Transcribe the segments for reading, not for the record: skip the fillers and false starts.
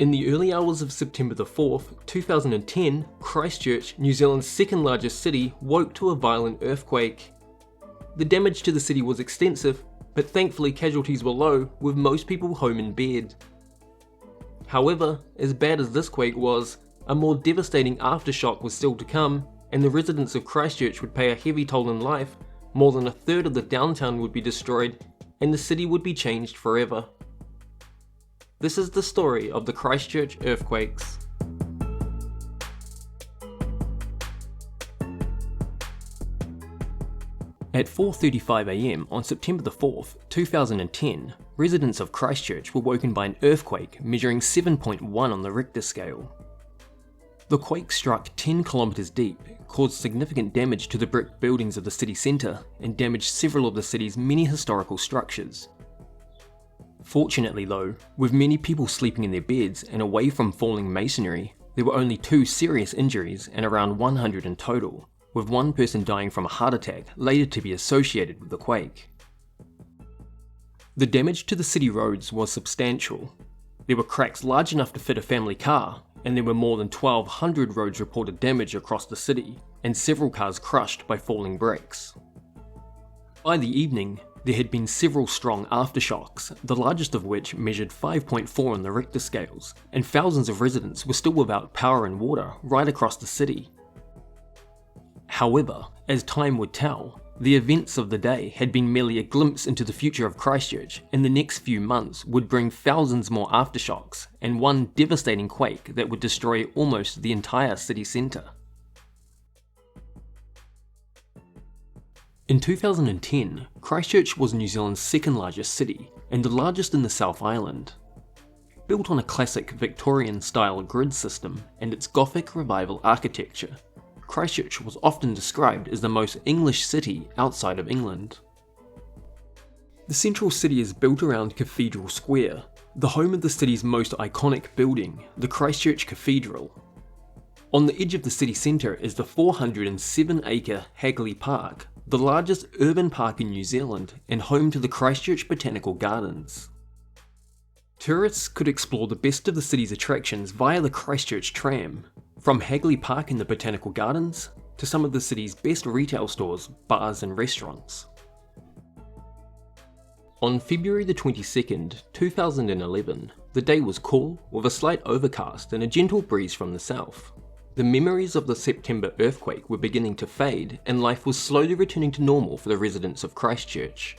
In the early hours of September the 4th, 2010, Christchurch, New Zealand's second largest city, woke to a violent earthquake. The damage to the city was extensive, but thankfully casualties were low, with most people home in bed. However, as bad as this quake was, a more devastating aftershock was still to come, and the residents of Christchurch would pay a heavy toll in life. More than a third of the downtown would be destroyed, and the city would be changed forever. This is the story of the Christchurch Earthquakes. At 4:35 AM on September the 4th, 2010, residents of Christchurch were woken by an earthquake measuring 7.1 on the Richter scale. The quake struck 10 kilometers deep, caused significant damage to the brick buildings of the city centre, and damaged several of the city's many historical structures. Fortunately though, with many people sleeping in their beds and away from falling masonry, there were only 2 serious injuries and around 100 in total, with one person dying from a heart attack later to be associated with the quake. The damage to the city roads was substantial. There were cracks large enough to fit a family car, and there were more than 1,200 roads reported damage across the city, and several cars crushed by falling bricks. By the evening, there had been several strong aftershocks, the largest of which measured 5.4 on the Richter scales, and thousands of residents were still without power and water right across the city. However, as time would tell, the events of the day had been merely a glimpse into the future of Christchurch, and the next few months would bring thousands more aftershocks, and one devastating quake that would destroy almost the entire city centre. In 2010, Christchurch was New Zealand's second largest city, and the largest in the South Island. Built on a classic Victorian-style grid system and its Gothic Revival architecture, Christchurch was often described as the most English city outside of England. The central city is built around Cathedral Square, the home of the city's most iconic building, the Christchurch Cathedral. On the edge of the city centre is the 407-acre Hagley Park, the largest urban park in New Zealand and home to the Christchurch Botanical Gardens. Tourists could explore the best of the city's attractions via the Christchurch Tram, from Hagley Park in the Botanical Gardens to some of the city's best retail stores, bars and restaurants. On February the 22nd, 2011, the day was cool with a slight overcast and a gentle breeze from the south. The memories of the September earthquake were beginning to fade, and life was slowly returning to normal for the residents of Christchurch.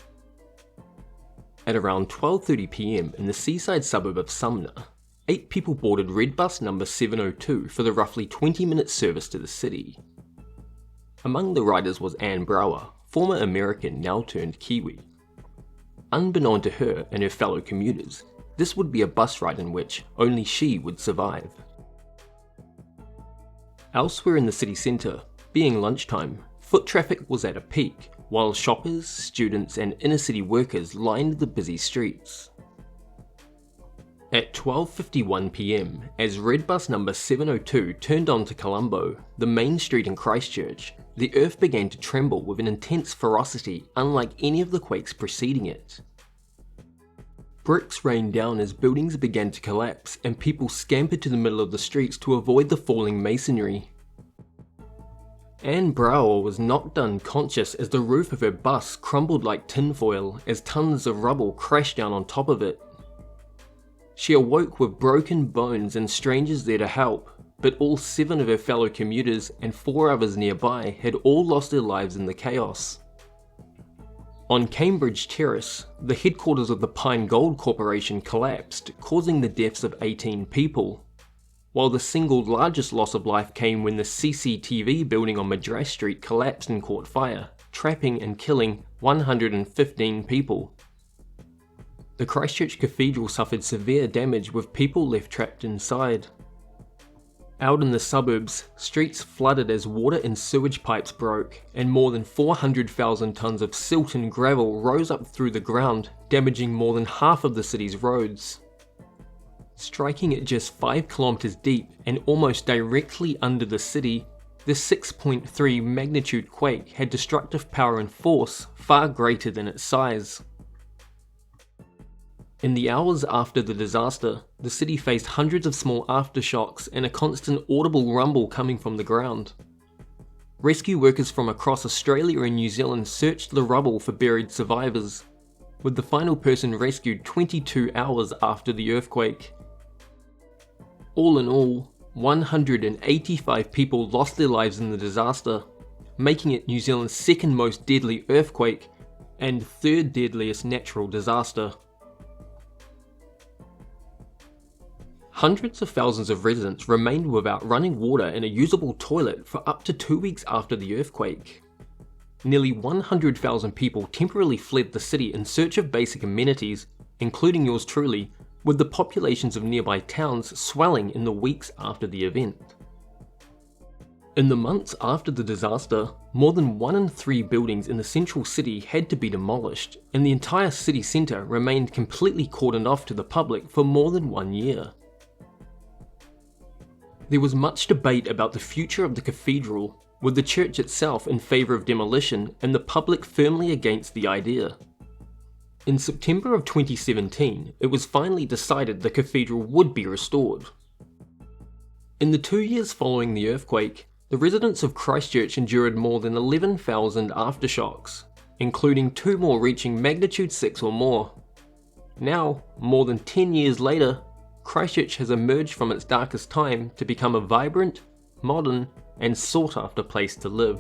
At around 12:30 PM in the seaside suburb of Sumner, 8 people boarded Red Bus number 702 for the roughly 20-minute service to the city. Among the riders was Anne Brower, former American now turned Kiwi. Unbeknown to her and her fellow commuters, this would be a bus ride in which only she would survive. Elsewhere in the city centre, being lunchtime, foot traffic was at a peak, while shoppers, students and inner-city workers lined the busy streets. At 12:51 PM, as Red Bus number 702 turned onto Colombo, the main street in Christchurch, the earth began to tremble with an intense ferocity unlike any of the quakes preceding it. Bricks rained down as buildings began to collapse and people scampered to the middle of the streets to avoid the falling masonry. Anne Brower was knocked unconscious as the roof of her bus crumbled like tinfoil as tons of rubble crashed down on top of it. She awoke with broken bones and strangers there to help, but all 7 of her fellow commuters and 4 others nearby had all lost their lives in the chaos. On Cambridge Terrace, the headquarters of the Pine Gold Corporation collapsed, causing the deaths of 18 people, while the single largest loss of life came when the CCTV building on Madras Street collapsed and caught fire, trapping and killing 115 people. The Christchurch Cathedral suffered severe damage with people left trapped inside. Out in the suburbs, streets flooded as water and sewage pipes broke, and more than 400,000 tons of silt and gravel rose up through the ground, damaging more than half of the city's roads. Striking at just 5 kilometers deep and almost directly under the city, the 6.3 magnitude quake had destructive power and force far greater than its size. In the hours after the disaster, the city faced hundreds of small aftershocks and a constant audible rumble coming from the ground. Rescue workers from across Australia and New Zealand searched the rubble for buried survivors, with the final person rescued 22 hours after the earthquake. All in all, 185 people lost their lives in the disaster, making it New Zealand's second most deadly earthquake and third deadliest natural disaster. Hundreds of thousands of residents remained without running water and a usable toilet for up to 2 weeks after the earthquake. Nearly 100,000 people temporarily fled the city in search of basic amenities, including yours truly, with the populations of nearby towns swelling in the weeks after the event. In the months after the disaster, more than 1 in 3 buildings in the central city had to be demolished, and the entire city centre remained completely cordoned off to the public for more than 1 year. There was much debate about the future of the cathedral, with the church itself in favour of demolition and the public firmly against the idea. In September of 2017, it was finally decided the cathedral would be restored. In the 2 years following the earthquake, the residents of Christchurch endured more than 11,000 aftershocks, including 2 more reaching magnitude 6 or more. Now, more than 10 years later, Christchurch has emerged from its darkest time to become a vibrant, modern, and sought-after place to live.